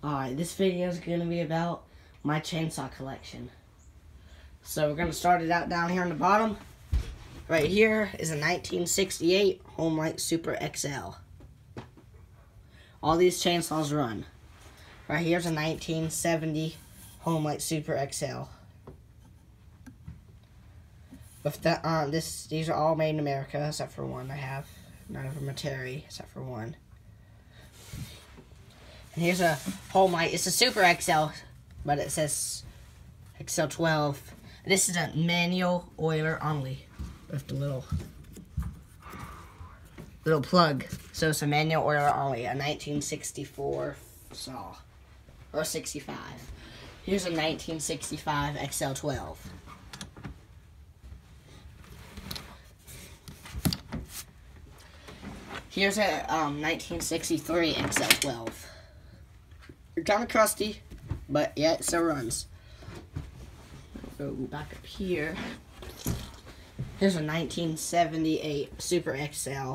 Alright, this video is going to be about my chainsaw collection. So we're going to start it out down here on the bottom. Right here is a 1968 Homelite Super XL. All these chainsaws run. Right here's a 1970 Homelite Super XL. With the these are all made in America except for one I have. None of them are Terry except for one. And here's a Homelite. It's a Super XL, but it says XL12. This is a manual oiler only with the little plug. So it's a manual oiler only, a 1964 saw, or 65. Here's a 1965 XL12. Here's a 1963 XL12. It's kind of crusty, but yeah, it still runs. Go back up here. Here's a 1978 Super XL.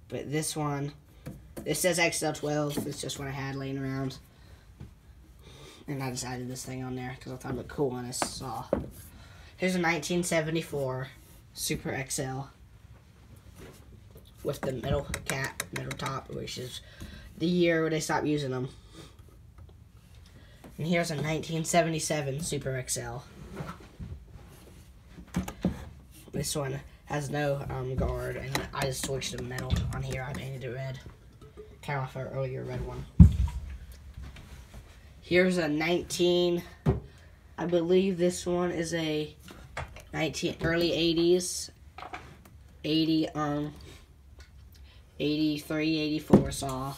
But this one, it says XL12. It's just what I had laying around. And I decided this thing on there because I thought it looked cool on this saw. Here's a 1974 Super XL. With the metal cap, metal top, which is the year where they stopped using them. And here's a 1977 Super XL. This one has no guard, and I just switched the metal on here. I painted it red, kind of off our earlier red one. Here's a I believe this one is a early 80s, 83, 84 saw.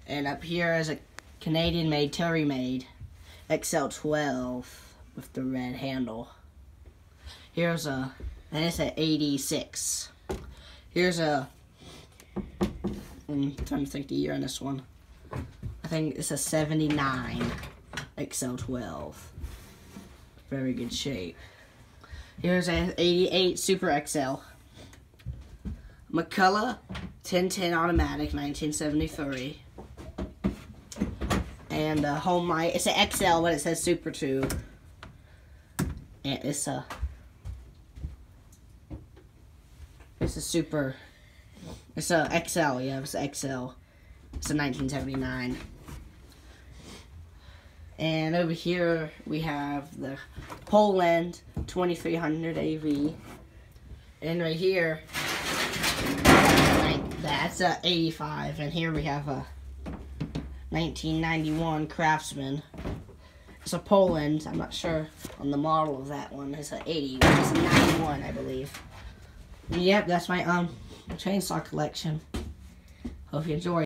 And up here is a Canadian-made, Terry-made XL12 with the red handle. Here's and it's an 86. Here's I'm trying to think the year on this one. I think it's a 79 XL12. Very good shape. Here's an 88 Super XL. McCulloch 1010 automatic, 1973. And Homelite, it's an XL, but it says Super 2. And it's a Super. It's a XL, yeah, it's an XL. It's a 1979. And over here we have the Poland 2300 AV. And right here, that's a 85. And here we have a 1991 Craftsman. It's a Poland. I'm not sure on the model of that one. It's an 80. It's a 91, I believe. Yep, that's my chainsaw collection. Hope you enjoy.